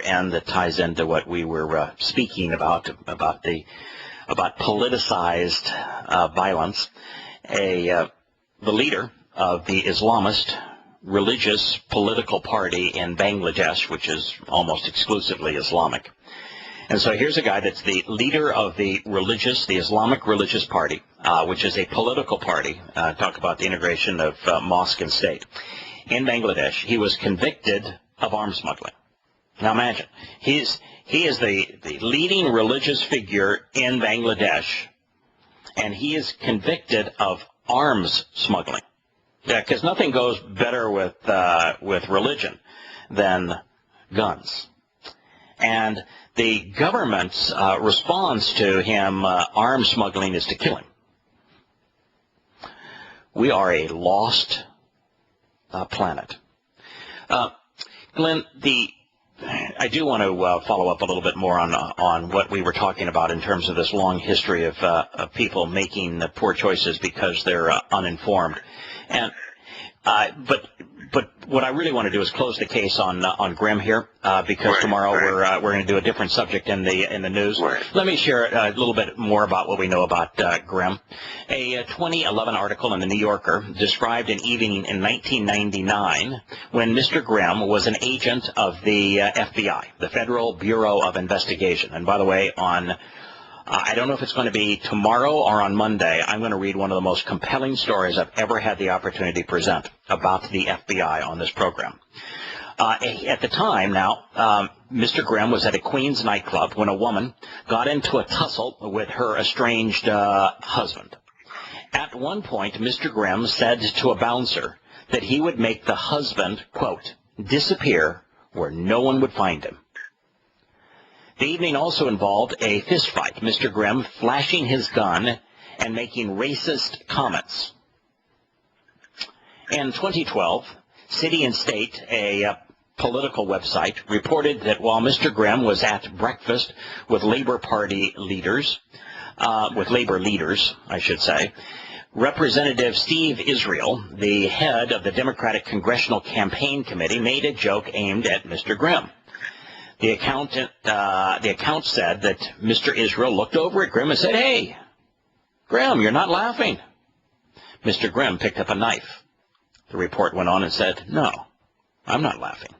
end that ties into what we were speaking about politicized violence. The leader of the Islamist religious political party in Bangladesh, which is almost exclusively Islamic. And so here's a guy that's the leader of the Islamic religious party, which is a political party. Talk about the integration of mosque and state. In Bangladesh, he was convicted of arms smuggling. Now imagine, he is the leading religious figure in Bangladesh, and he is convicted of arms smuggling. Yeah, because nothing goes better with religion than guns. And the government's response to him arms smuggling is to kill him. We are a lost planet. Glenn, I do want to follow up a little bit more on what we were talking about in terms of this long history of people making poor choices because they're uninformed. And but what I really want to do is close the case on Grimm here, because tomorrow we're going to do a different subject in the news. Right. Let me share a little bit more about what we know about Grimm. A 2011 article in the New Yorker described an evening in 1999 when Mr. Grimm was an agent of the FBI, the Federal Bureau of Investigation. And by the way, I don't know if it's going to be tomorrow or on Monday, I'm going to read one of the most compelling stories I've ever had the opportunity to present about the FBI on this program. At the time now, Mr. Grimm was at a Queens nightclub when a woman got into a tussle with her estranged husband. At one point, Mr. Grimm said to a bouncer that he would make the husband, quote, disappear where no one would find him. The evening also involved a fistfight, Mr. Grimm flashing his gun and making racist comments. In 2012, City and State, a political website, reported that while Mr. Grimm was at breakfast with Labor Party leaders, I should say, Representative Steve Israel, the head of the Democratic Congressional Campaign Committee, made a joke aimed at Mr. Grimm. The account said that Mr. Israel looked over at Grimm and said, "Hey, Grimm, you're not laughing." Mr. Grimm picked up a knife. The report went on and said, "No, I'm not laughing."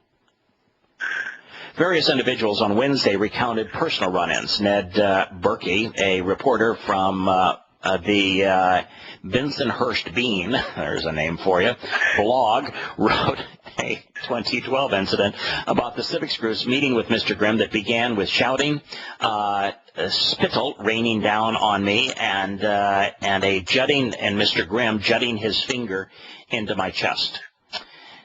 Various individuals on Wednesday recounted personal run-ins. Ned Berkey, a reporter from the Bensonhurst Bean, there's a name for you, blog, wrote a 2012 incident about the civics group's meeting with Mr. Grimm that began with shouting, spittle raining down on me, and Mr. Grimm jutting his finger into my chest.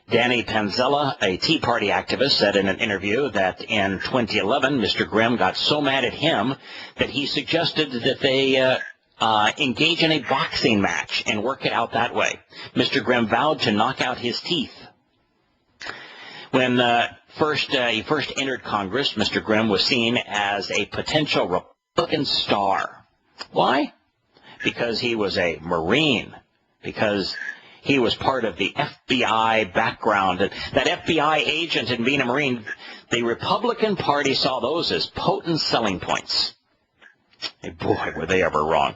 Danny Panzella, a Tea Party activist, said in an interview that in 2011, Mr. Grimm got so mad at him that he suggested that they engage in a boxing match and work it out that way. Mr. Grimm vowed to knock out his teeth. When he first entered Congress, Mr. Grimm was seen as a potential Republican star. Why? Because he was a Marine, because he was part of the FBI background. That FBI agent and being a Marine, the Republican Party saw those as potent selling points. Hey, boy, were they ever wrong.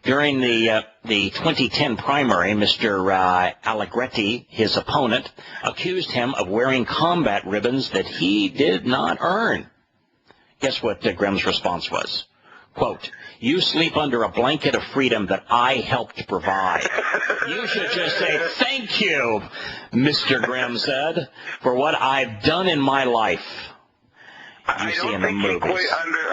During the 2010 primary, Mr. Allegretti, his opponent, accused him of wearing combat ribbons that he did not earn. Guess what Grimm's response was? Quote, "You sleep under a blanket of freedom that I helped provide." You should just say, "Thank you," Mr. Grimm said, "for what I've done in my life." I don't think he quite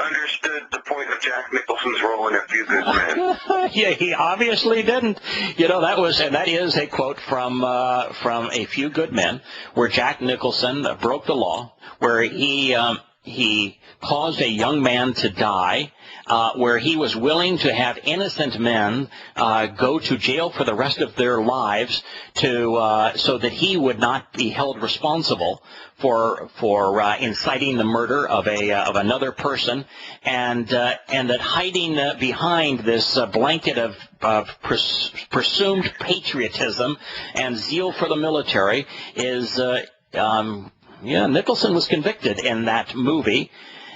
understood the point of Jack Nicholson's role in A Few Good Men. Yeah, he obviously didn't. You know, that is a quote from A Few Good Men, where Jack Nicholson broke the law, where he caused a young man to die, where he was willing to have innocent men go to jail for the rest of their lives so that he would not be held responsible for inciting the murder of another person, and that hiding behind this blanket of presumed patriotism and zeal for the military is Yeah, Nicholson was convicted in that movie,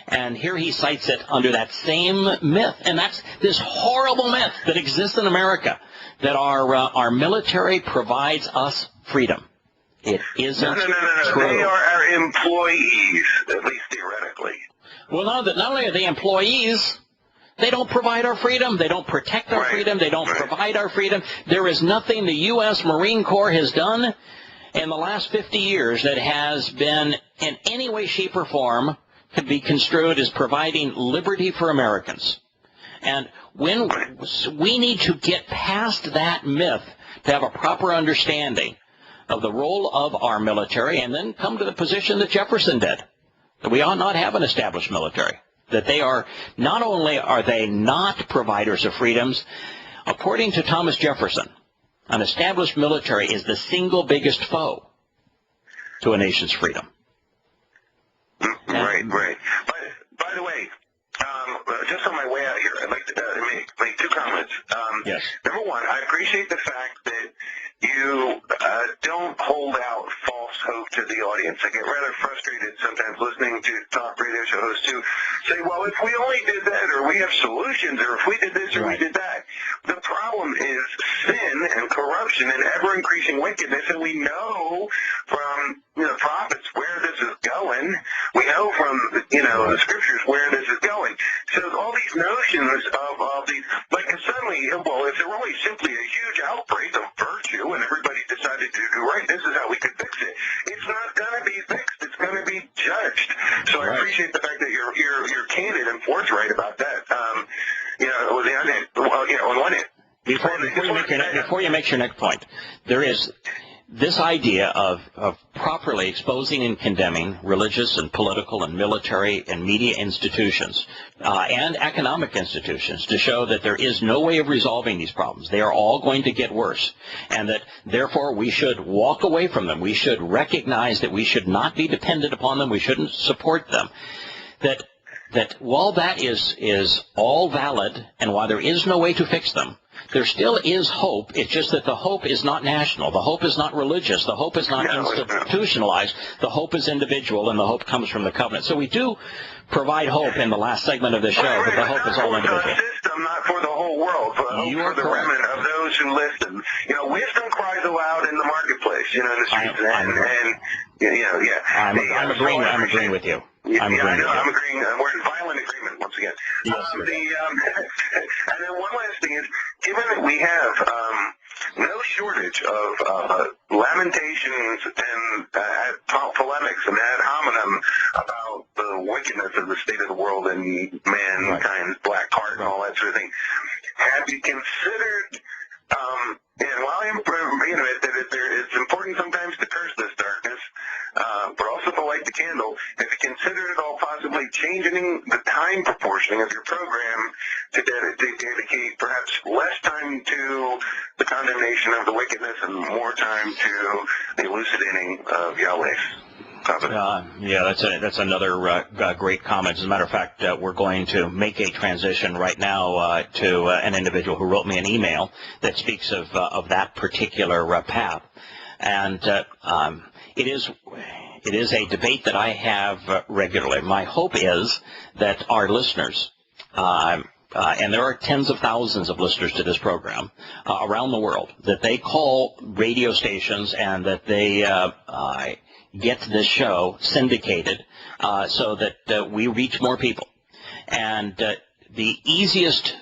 and here he cites it under that same myth. And that's this horrible myth that exists in America, that our military provides us freedom. It isn't no. true. They are our employees, at least theoretically. Well, not only are they employees, they don't provide our freedom. They don't protect our freedom. They don't provide our freedom. There is nothing the U.S. Marine Corps has done in the last 50 years that has been in any way, shape, or form could be construed as providing liberty for Americans. And when we need to get past that myth to have a proper understanding of the role of our military, and then come to the position that Jefferson did, that we ought not have an established military, that they are, not only are they not providers of freedoms, according to Thomas Jefferson, an established military is the single biggest foe to a nation's freedom. Right. By the way, just on my way out here, I'd like to make two comments. Yes. Number one, I appreciate the fact that you don't hold out false hope to the audience. I get rather frustrated sometimes listening to talk radio show hosts who say, well, if we only did that, or we have solutions, or if we did this or we did that. The problem is sin and corruption and ever-increasing wickedness, and we know from the prophets where this is going. We know from the scriptures where this is going. So all these notions of these, like suddenly, well, if there were only simply a huge outbreak of virtue and everybody decided to do right, this is how we could fix it. It's not going to be fixed. It's going to be judged. So I appreciate the fact that you're candid and forthright about that. On one hand. Before you make your next point, there is this idea of properly exposing and condemning religious and political and military and media institutions and economic institutions to show that there is no way of resolving these problems. They are all going to get worse, and that therefore we should walk away from them. We should recognize that we should not be dependent upon them. We shouldn't support them. That while that is all valid, and while there is no way to fix them, there still is hope. It's just that the hope is not national. The hope is not religious. The hope is not institutionalized. The hope is individual, and the hope comes from the covenant. So we do provide hope in the last segment of the show, but the hope is all individual. For the system, not for the whole world, but hope for the remnant of those who listen. Wisdom cries aloud in the marketplace, in the streets. I'm agreeing with you. I'm agreeing. We're in violent agreement once again. Yes, and then one last thing is, given that we have no shortage of lamentations and polemics and ad hominem about the wickedness of the state of the world and mankind's black heart and all that sort of thing, have you considered, and while it's important sometimes to curse this darkness, but also to light the candle, have you considered at all possibly changing the time proportioning of your program to dedicate perhaps less time to the condemnation of the wickedness and more time to the elucidating of Yahweh's covenant? That's another great comment. As a matter of fact, we're going to make a transition right now to an individual who wrote me an email that speaks of that particular path. And it is a debate that I have regularly. My hope is that our listeners, and there are tens of thousands of listeners to this program around the world, that they call radio stations and that they get this show syndicated so that we reach more people. And the easiest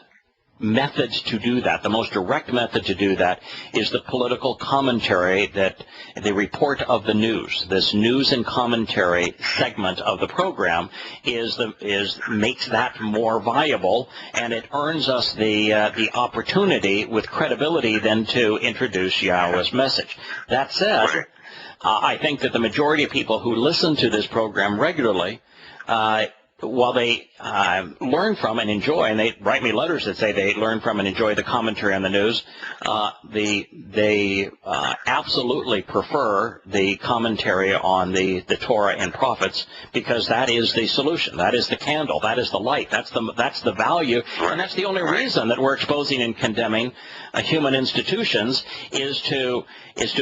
method to do that, the most direct method to do that, is the political commentary, that the report of the news. This news and commentary segment of the program makes that more viable, and it earns us the opportunity with credibility then to introduce Yahowah's message. That said, I think that the majority of people who listen to this program regularly while they learn from and enjoy, and they write me letters that say they learn from and enjoy the commentary on the news, they absolutely prefer the commentary on the Torah and prophets, because that is the solution, that is the candle, that is the light, that's the value, and that's the only reason that we're exposing and condemning human institutions, is to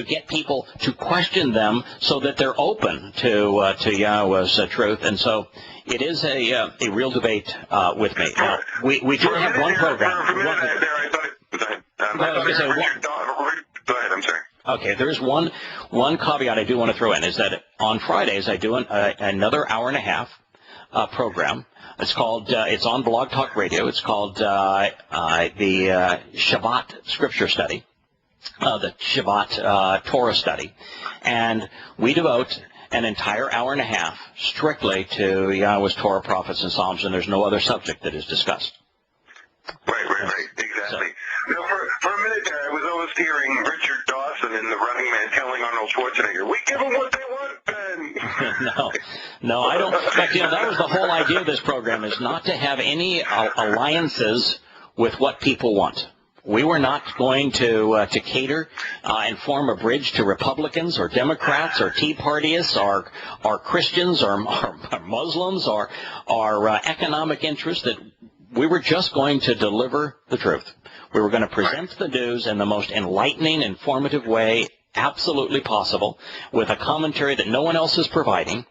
get people to question them so that they're open to Yahowah's truth. And so it is a real debate with me. Now, we do have one program. Go ahead, I'm sorry. Okay, there's one caveat I do want to throw in, is that on Fridays I do another hour and a half program. It's called, it's on Blog Talk Radio. It's called the Shabbat Scripture Study, the Shabbat Torah Study. And we devote an entire hour and a half strictly to Yahowah's Torah, prophets, and Psalms, and there's no other subject that is discussed. Right, exactly. So, for a minute there, I was always hearing Richard Dawson in The Running Man telling Arnold Schwarzenegger, "We give them what they want, Ben." No, I don't. In fact, that was the whole idea of this program, is not to have any alliances with what people want. We were not going to cater and form a bridge to Republicans or Democrats or Tea Partyists or Christians or Muslims or economic interests. That we were just going to deliver the truth. We were going to present the news in the most enlightening, informative way absolutely possible, with a commentary that no one else is providing,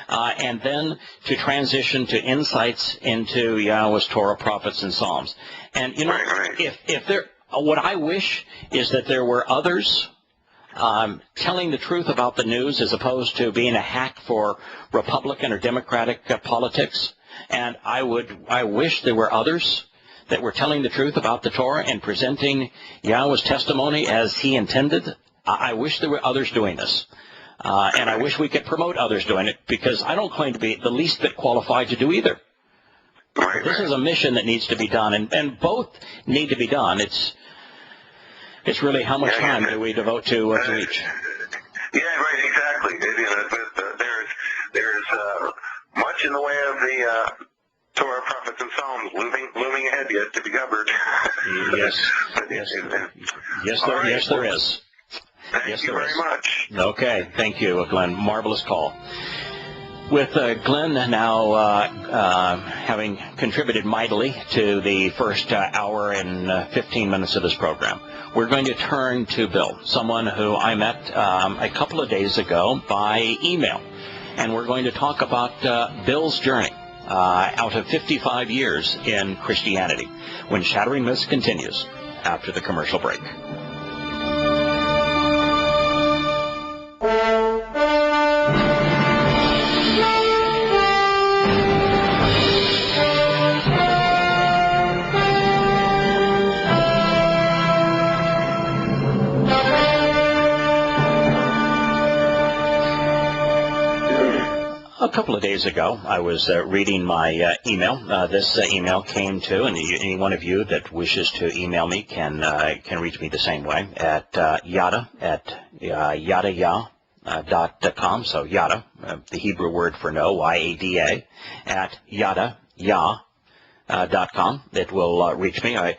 and then to transition to insights into Yahowah's Torah, prophets, and Psalms. And if there, what I wish is that there were others telling the truth about the news, as opposed to being a hack for Republican or Democratic politics. And I wish there were others that were telling the truth about the Torah and presenting Yahowah's testimony as He intended. I wish there were others doing this. And I wish we could promote others doing it, because I don't claim to be the least bit qualified to do either. This is a mission that needs to be done, and both need to be done. It's really how much time do we devote to each. Yeah, right, exactly. There's much in the way of the Torah, prophets, and Psalms looming ahead yet to be covered. Yes, there is. Thank you very much. Okay, thank you, Glenn. Marvelous call. With Glenn now having contributed mightily to the first hour and 15 minutes of this program, we're going to turn to Bill, someone who I met a couple of days ago by email. And we're going to talk about Bill's journey out of 55 years in Christianity, when Shattering Myths continues after the commercial break. A couple of days ago, I was reading my email. This email came to, and any one of you that wishes to email me can reach me the same way at yada at yadayah.com. So yada, the Hebrew word for no, Y-A-D-A, at yadayah.com. It will reach me. I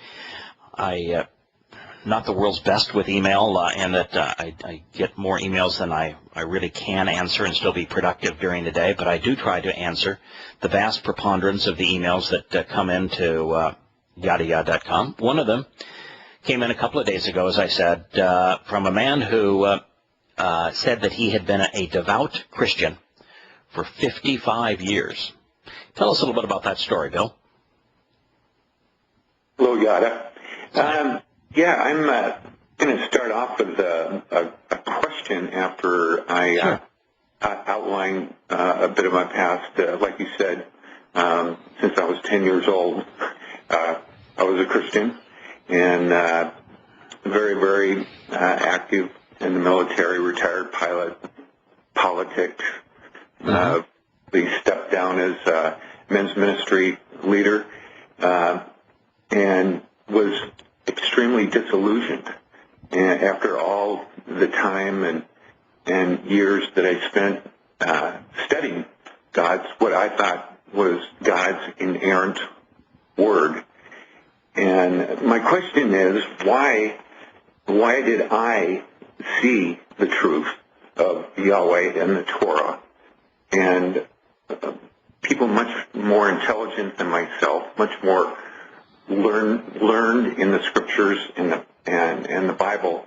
not the world's best with email, and that I get more emails than I really can answer and still be productive during the day, but I do try to answer the vast preponderance of the emails that come into yadayah.com. One of them came in a couple of days ago, as I said, from a man who said that he had been a devout Christian for 55 years. Tell us a little bit about that story, Bill. Hello, Yada. Yeah, I'm going to start off with a question after I outline a bit of my past. Like you said, since I was 10 years old, I was a Christian and very, very active in the military, retired pilot, politics. We stepped down as men's ministry leader and was extremely disillusioned after all the time and years that I spent studying what I thought was God's inerrant word. And my question is, why did I see the truth of Yahweh and the Torah, and people much more intelligent than myself, much more learned in the scriptures and the Bible,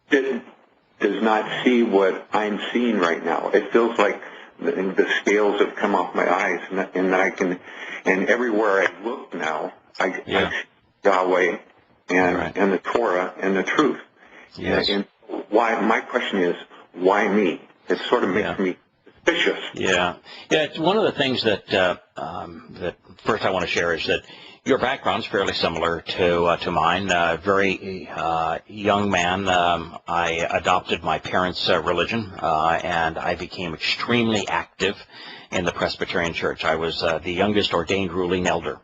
does not see what I'm seeing right now? It feels like the scales have come off my eyes, and everywhere I look now, I see Yahweh and the Torah and the truth. Yes. And my question is, why me? It sort of makes me suspicious. Yeah. It's one of the things that that first I want to share is that your background's fairly similar to mine. Very young man, I adopted my parents' religion, and I became extremely active in the Presbyterian Church. I was the youngest ordained ruling elder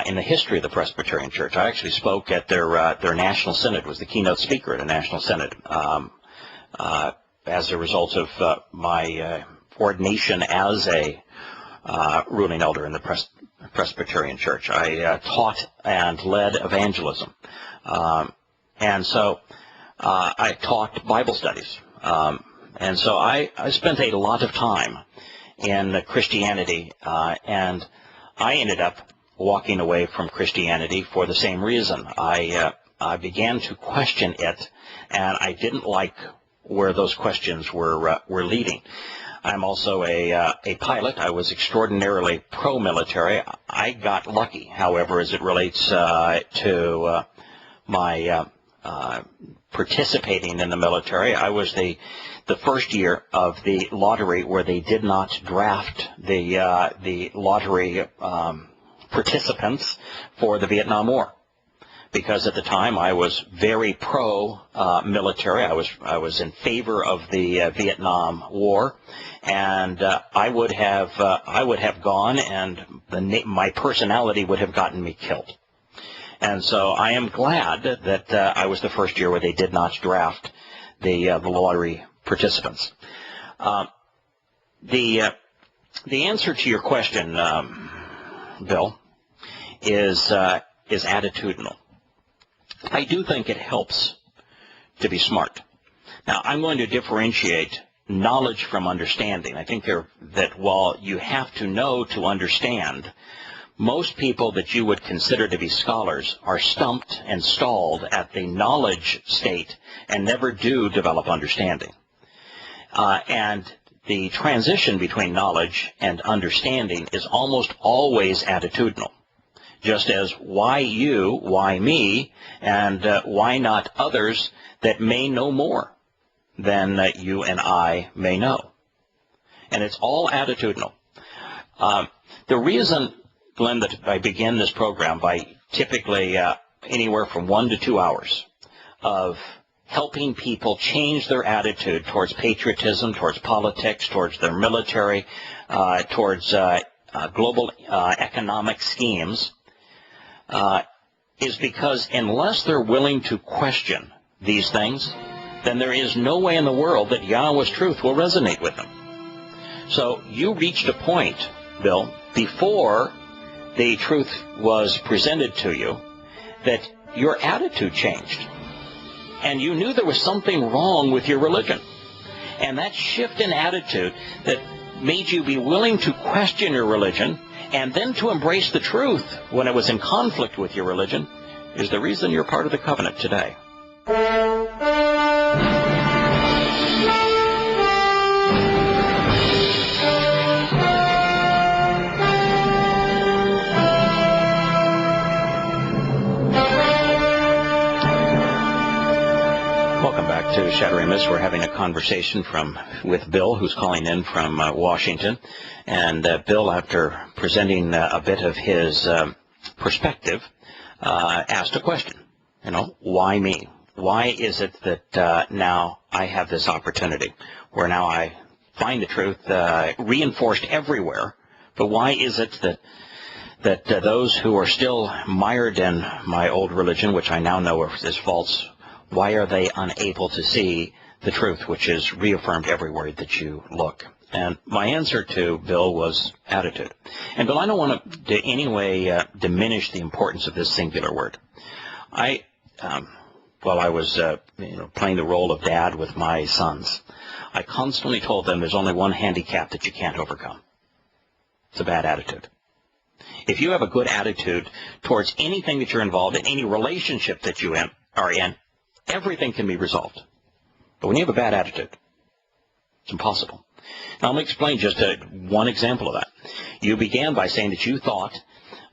in the history of the Presbyterian Church. I actually spoke at their National Synod, was the keynote speaker at a National Synod as a result of my ordination as a ruling elder in the Presbyterian Church. I taught and led evangelism. And so I taught Bible studies. And so I spent a lot of time in Christianity, and I ended up walking away from Christianity for the same reason. I began to question it, and I didn't like where those questions were leading. I'm also a pilot. I was extraordinarily pro-military. I got lucky, however, as it relates to my participating in the military. I was the first year of the lottery where they did not draft the lottery participants for the Vietnam War, because at the time I was very pro-military. I was in favor of the Vietnam War, and I would have gone, and my personality would have gotten me killed. And so I am glad that I was the first year where they did not draft the lottery participants. The answer to your question, Bill, is attitudinal. I do think it helps to be smart. Now, I'm going to differentiate knowledge from understanding. I think that while you have to know to understand, most people that you would consider to be scholars are stumped and stalled at the knowledge state and never do develop understanding. And the transition between knowledge and understanding is almost always attitudinal. Just as why you, why me, and why not others that may know more than you and I may know. And it's all attitudinal. The reason, Glenn, that I begin this program by typically anywhere from 1 to 2 hours of helping people change their attitude towards patriotism, towards politics, towards their military, towards global economic schemes, is because unless they're willing to question these things, then there is no way in the world that Yahweh's truth will resonate with them. So you reached a point, Bill, before the truth was presented to you, that your attitude changed. And you knew there was something wrong with your religion. And that shift in attitude that made you be willing to question your religion and then to embrace the truth when it was in conflict with your religion is the reason you're part of the covenant today. Welcome back to Shattering Myths. We're having a conversation with Bill, who's calling in from Washington. And Bill, after presenting a bit of his perspective, asked a question. Why me? Why is it that now I have this opportunity where now I find the truth reinforced everywhere? But why is it that those who are still mired in my old religion, which I now know is false, why are they unable to see the truth, which is reaffirmed everywhere that you look? And my answer to Bill was attitude. And Bill, I don't want to in any way diminish the importance of this singular word. While I was playing the role of dad with my sons, I constantly told them there's only one handicap that you can't overcome. It's a bad attitude. If you have a good attitude towards anything that you're involved in, any relationship that you are in, everything can be resolved. But when you have a bad attitude, it's impossible. Now, let me explain just one example of that. You began by saying that you thought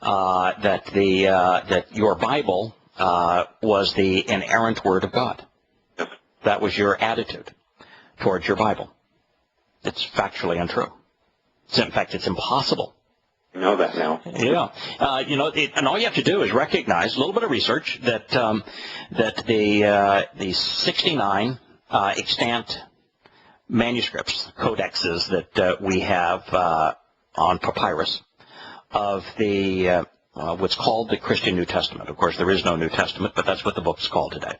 that your Bible was the inerrant Word of God. That was your attitude towards your Bible. It's factually untrue. In fact, it's impossible. I know that now. Yeah. And all you have to do is recognize a little bit of research that the 69 extant manuscripts, codexes that we have on papyrus of the what's called the Christian New Testament. Of course, there is no New Testament, but that's what the book's called today.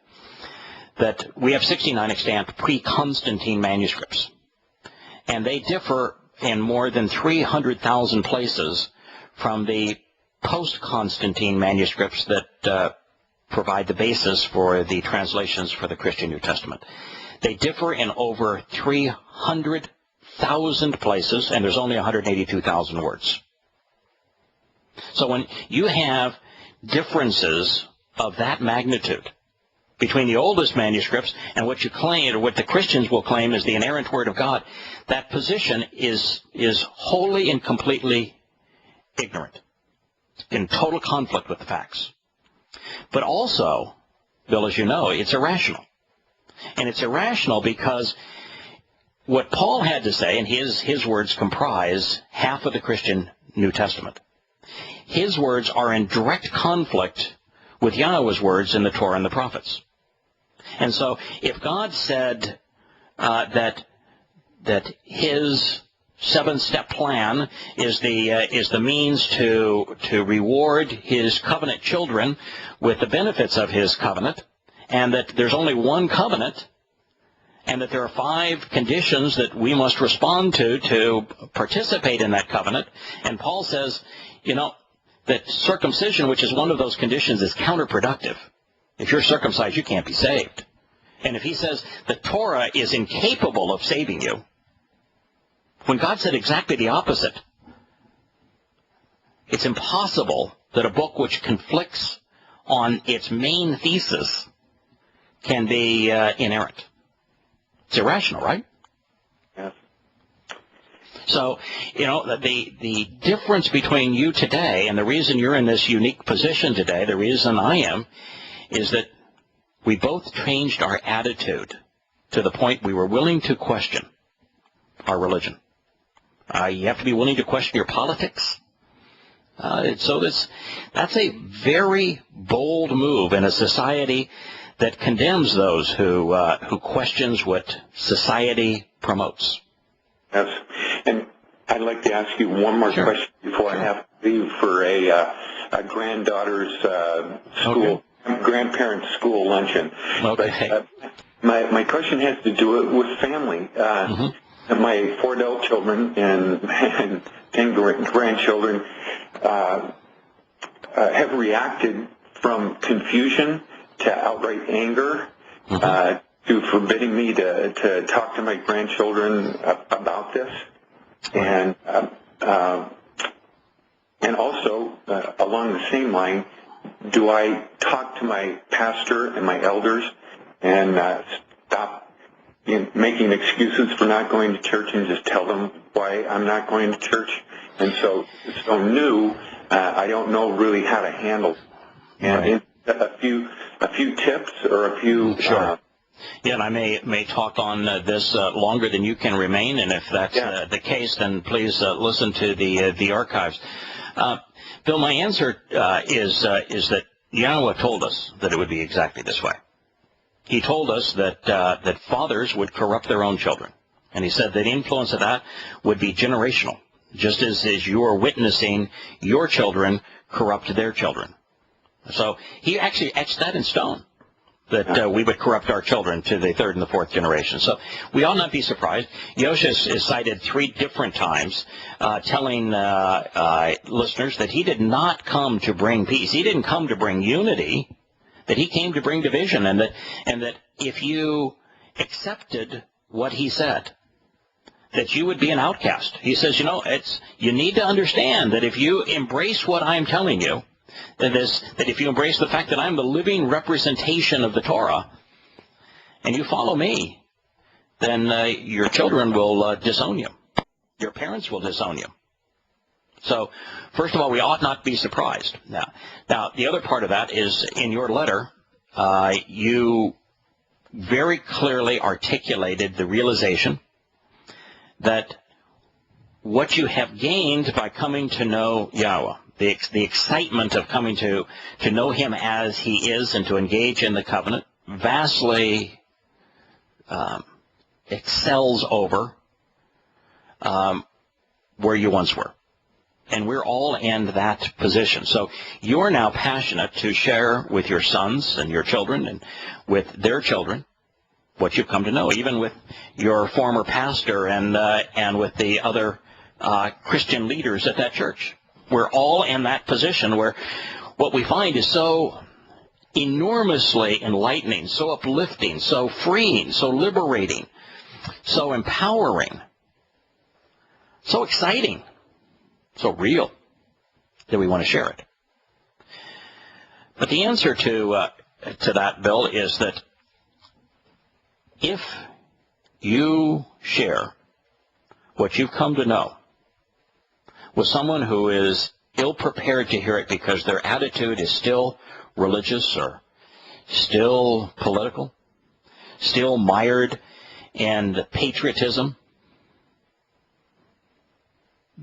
That we have 69 extant pre-Constantine manuscripts, and they differ in more than 300,000 places from the post-Constantine manuscripts that provide the basis for the translations for the Christian New Testament. They differ in over 300,000 places, and there's only 182,000 words. So when you have differences of that magnitude between the oldest manuscripts and what you claim, or what the Christians will claim is the inerrant Word of God, that position is wholly and completely ignorant, in total conflict with the facts. But also, Bill, as you know, it's irrational. And it's irrational because what Paul had to say, and his words comprise half of the Christian New Testament, his words are in direct conflict with Yahowah's words in the Torah and the prophets. And so if God said that his seven-step plan is the means to reward his covenant children with the benefits of his covenant, and that there's only one covenant, and that there are 5 conditions that we must respond to participate in that covenant, and Paul says, that circumcision, which is one of those conditions, is counterproductive. If you're circumcised, you can't be saved. And if he says the Torah is incapable of saving you, when God said exactly the opposite, it's impossible that a book which conflicts on its main thesis can be inerrant. It's irrational, right? Yes. So, the difference between you today and the reason you're in this unique position today, the reason I am, is that we both changed our attitude to the point we were willing to question our religion. You have to be willing to question your politics. So that's a very bold move in a society that condemns those who questions what society promotes. Yes. And I'd like to ask you one more question before I have to leave for a granddaughter's school, grandparents' school luncheon. Okay. But my question has to do with family. My 4 adult children and 10 grandchildren have reacted from confusion to outright anger, to forbidding me to talk to my grandchildren about this, and also along the same line, do I talk to my pastor and my elders and stop making excuses for not going to church and just tell them why I'm not going to church? And so it's so new, I don't know really how to handle it. And a few tips or a few. Sure. Yeah, and I may talk on this longer than you can remain, and if that's the case, then please listen to the archives. Bill, my answer is that Yahowah told us that it would be exactly this way. He told us that fathers would corrupt their own children, and he said that the influence of that would be generational, just as you are witnessing your children corrupt their children. So he actually etched that in stone. that we would corrupt our children to the third and the fourth generation. So we ought not be surprised. Yosha is cited 3 different times telling listeners that he did not come to bring peace. He didn't come to bring unity, that he came to bring division, and that if you accepted what he said, that you would be an outcast. He says, you need to understand that if you embrace what I'm telling you, that if you embrace the fact that I'm the living representation of the Torah, and you follow me, then your children will disown you. Your parents will disown you. So, first of all, we ought not be surprised. Now, the other part of that is in your letter, you very clearly articulated the realization that what you have gained by coming to know Yahowah, the excitement of coming to know him as he is and to engage in the covenant, vastly excels over where you once were. And we're all in that position. So you're now passionate to share with your sons and your children and with their children what you've come to know, even with your former pastor and with the other Christian leaders at that church. We're all in that position where what we find is so enormously enlightening, so uplifting, so freeing, so liberating, so empowering, so exciting, so real that we want to share it. But the answer to that, Bill, is that if you share what you've come to know with someone who is ill-prepared to hear it because their attitude is still religious or still political, still mired in patriotism,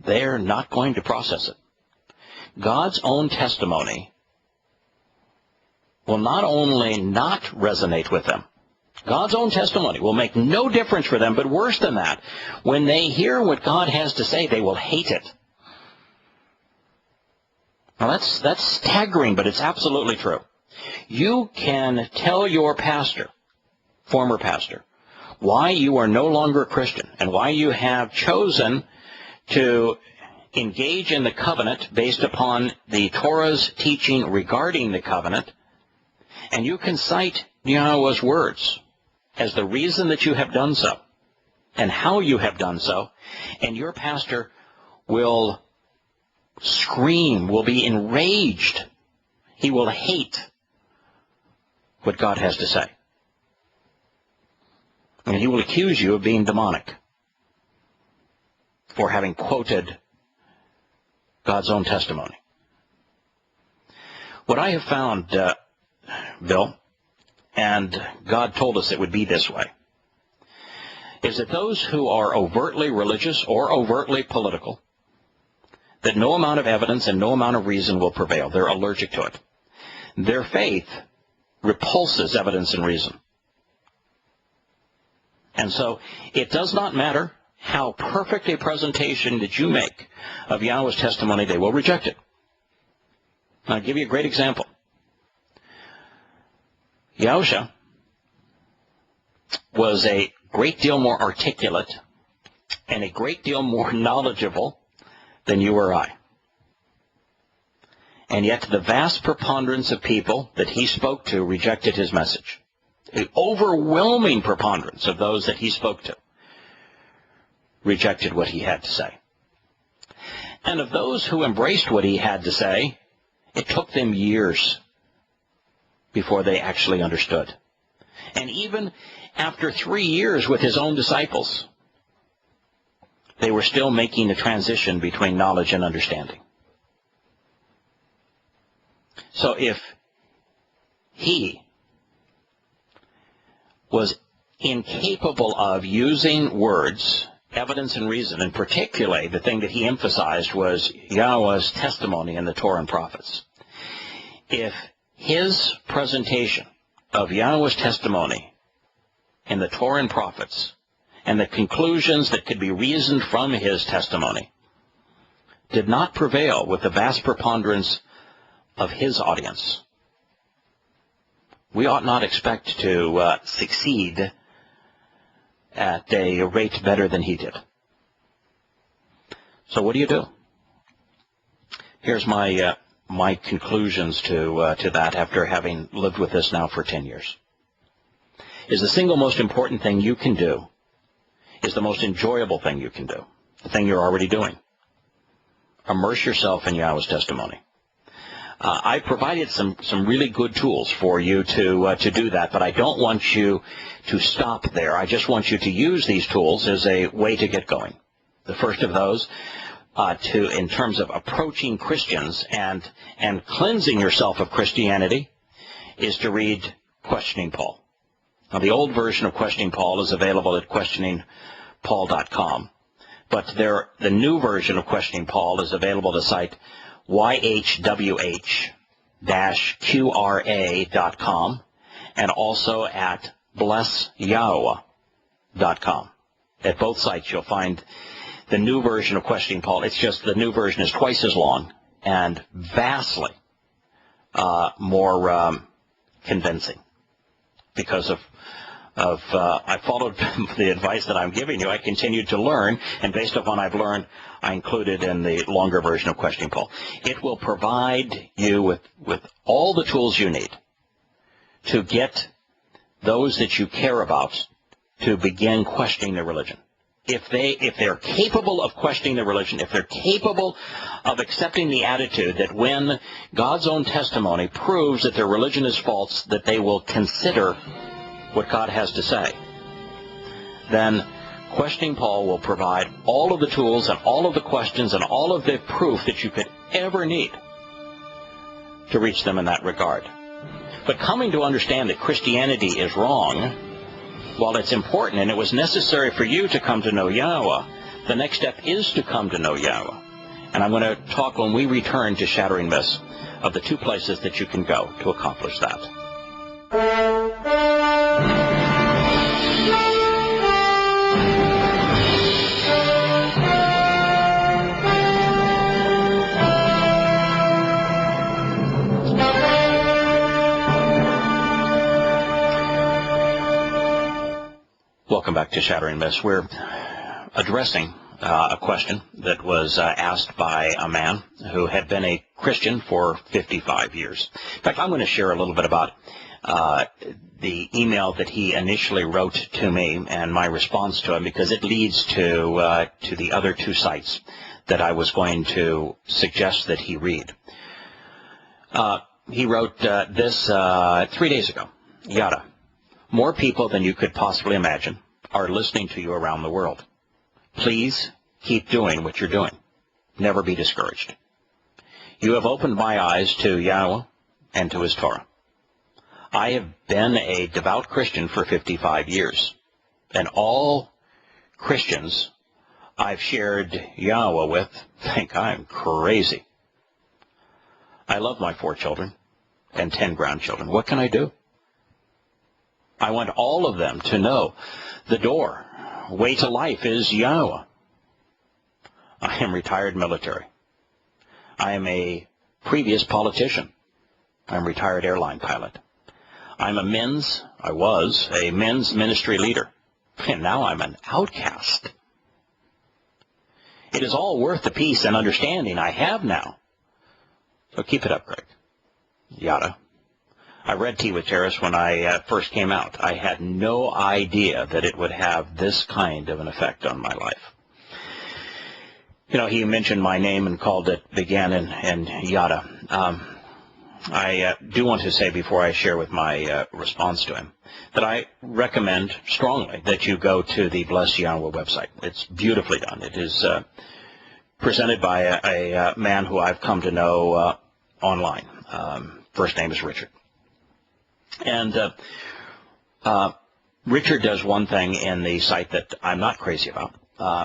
they're not going to process it. God's own testimony will not only not resonate with them, God's own testimony will make no difference for them, but worse than that, when they hear what God has to say, they will hate it. Now that's staggering, but it's absolutely true. You can tell your pastor, former pastor, why you are no longer a Christian and why you have chosen to engage in the covenant based upon the Torah's teaching regarding the covenant, and you can cite Yahowah's words as the reason that you have done so and how you have done so, and your pastor will scream, will be enraged. He will hate what God has to say. And he will accuse you of being demonic for having quoted God's own testimony. What I have found, Bill, and God told us it would be this way, is that those who are overtly religious or overtly political, that no amount of evidence and no amount of reason will prevail. They're allergic to it. Their faith repulses evidence and reason. And so it does not matter how perfect a presentation that you make of Yahowah's testimony, they will reject it. I'll give you a great example. Yahusha was a great deal more articulate and a great deal more knowledgeable than you or I. And yet the vast preponderance of people that he spoke to rejected his message. The overwhelming preponderance of those that he spoke to rejected what he had to say. And of those who embraced what he had to say, it took them years before they actually understood. And even after 3 years with his own disciples, they were still making the transition between knowledge and understanding. So if he was incapable of using words, evidence, and reason, and particularly the thing that he emphasized was Yahowah's testimony in the Torah and prophets, if his presentation of Yahowah's testimony in the Torah and prophets and the conclusions that could be reasoned from his testimony did not prevail with the vast preponderance of his audience, we ought not expect to succeed at a rate better than he did. So what do you do? Here's my my conclusions to that after having lived with this now for 10 years. Is the single most important thing you can do is the most enjoyable thing you can do, the thing you're already doing. Immerse yourself in Yahowah's testimony. I provided some really good tools for you to do that, but I don't want you to stop there. I just want you to use these tools as a way to get going. The first of those, in terms of approaching Christians and cleansing yourself of Christianity, is to read Questioning Paul. Now, the old version of Questioning Paul is available at questioningpaul.com, but the new version of Questioning Paul is available to site yhwh-qra.com and also at blessyahowah.com. At both sites you'll find the new version of Questioning Paul. It's just the new version is twice as long and vastly more convincing because of I followed the advice that I'm giving you. I continued to learn, and based upon I've learned, I included in the longer version of Questioning Paul. It will provide you with all the tools you need to get those that you care about to begin questioning their religion. If they're capable of questioning their religion, if they're capable of accepting the attitude that when God's own testimony proves that their religion is false, that they will consider what God has to say, then Questioning Paul will provide all of the tools and all of the questions and all of the proof that you could ever need to reach them in that regard. But coming to understand that Christianity is wrong, while it's important and it was necessary for you to come to know Yahowah, the next step is to come to know Yahowah. And I'm going to talk when we return to Shattering Myths of the two places that you can go to accomplish that. Welcome back to Shattering Myths. We're addressing a question that was asked by a man who had been a Christian for 55 years. In fact, I'm going to share a little bit about the email that he initially wrote to me and my response to him, because it leads to the other two sites that I was going to suggest that he read. He wrote this 3 days ago. Yada. More people than you could possibly imagine are listening to you around the world. Please keep doing what you're doing. Never be discouraged. You have opened my eyes to Yahowah and to his Torah. I have been a devout Christian for 55 years, and all Christians I've shared Yahowah with think I'm crazy. I love my 4 children and 10 grandchildren. What can I do? I want all of them to know the way to life is Yahowah. I am retired military. I am a previous politician. I'm a retired airline pilot. I was a men's ministry leader, and now I'm an outcast. It is all worth the peace and understanding I have now. So keep it up, Greg. Yada. I read Tea with Terrace when I first came out. I had no idea that it would have this kind of an effect on my life. You know, he mentioned my name and called it Began and Yada. I do want to say before I share with my response to him that I recommend strongly that you go to the Bless Yahowah website. It's beautifully done. It is presented by a man who I've come to know online. First name is Richard. And Richard does one thing in the site that I'm not crazy about,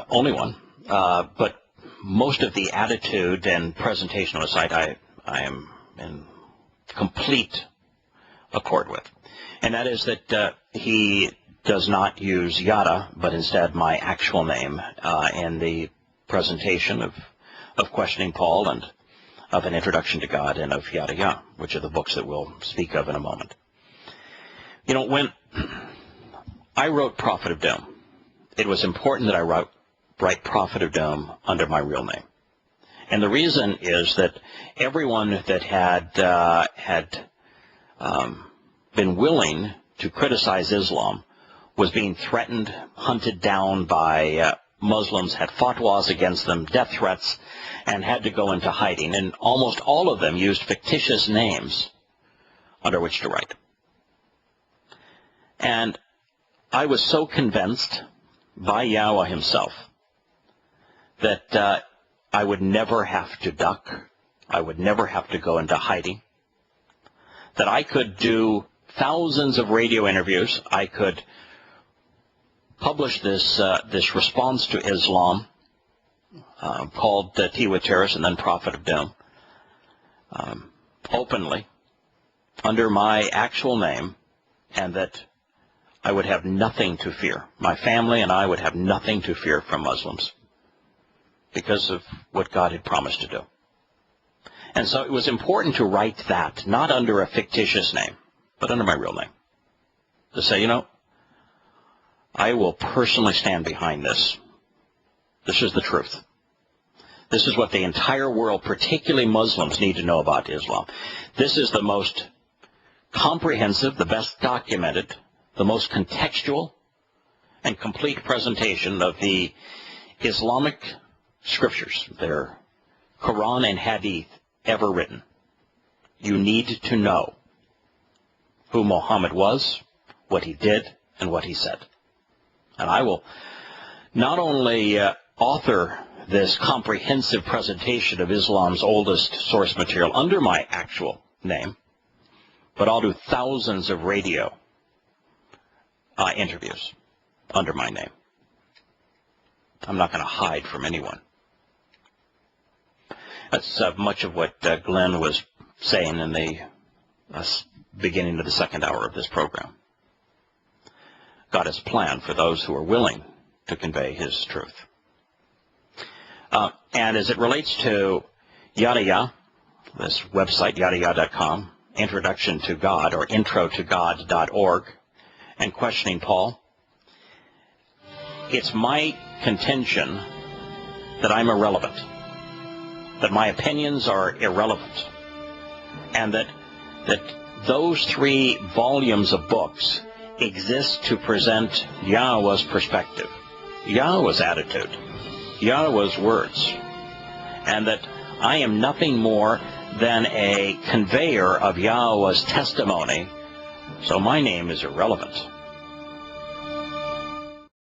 only one, but most of the attitude and presentation on the site I am in complete accord with. And that is that he does not use Yada, but instead my actual name in the presentation of Questioning Paul and of An Introduction to God and of Yada Yah, which are the books that we'll speak of in a moment. You know, when I wrote Prophet of Doom, it was important that I write Prophet of Doom under my real name. And the reason is that everyone that had been willing to criticize Islam was being threatened, hunted down by Muslims, had fatwas against them, death threats, and had to go into hiding. And almost all of them used fictitious names under which to write. And I was so convinced by Yahowah himself that I would never have to duck, I would never have to go into hiding, that I could do thousands of radio interviews, I could publish this response to Islam called Tea with Terrorists and then Prophet of Doom openly under my actual name, and that I would have nothing to fear. My family and I would have nothing to fear from Muslims because of what God had promised to do. And so it was important to write that, not under a fictitious name, but under my real name, to say, you know, I will personally stand behind this. This is the truth. This is what the entire world, particularly Muslims, need to know about Islam. This is the most comprehensive, the best documented, the most contextual and complete presentation of the Islamic scriptures, their Quran and Hadith, ever written. You need to know who Muhammad was, what he did, and what he said. And I will not only author this comprehensive presentation of Islam's oldest source material under my actual name, but I'll do thousands of radio interviews under my name. I'm not going to hide from anyone. That's much of what Glenn was saying in the beginning of the second hour of this program. God has a plan for those who are willing to convey his truth. And as it relates to Yahowah, this website, yahowah.com, Introduction to God, or introtogod.org, and Questioning Paul, it's my contention that I'm irrelevant, that my opinions are irrelevant, and that those 3 volumes of books exist to present Yahowah's perspective, Yahowah's attitude, Yahowah's words, and that I am nothing more than a conveyor of Yahowah's testimony, so my name is irrelevant.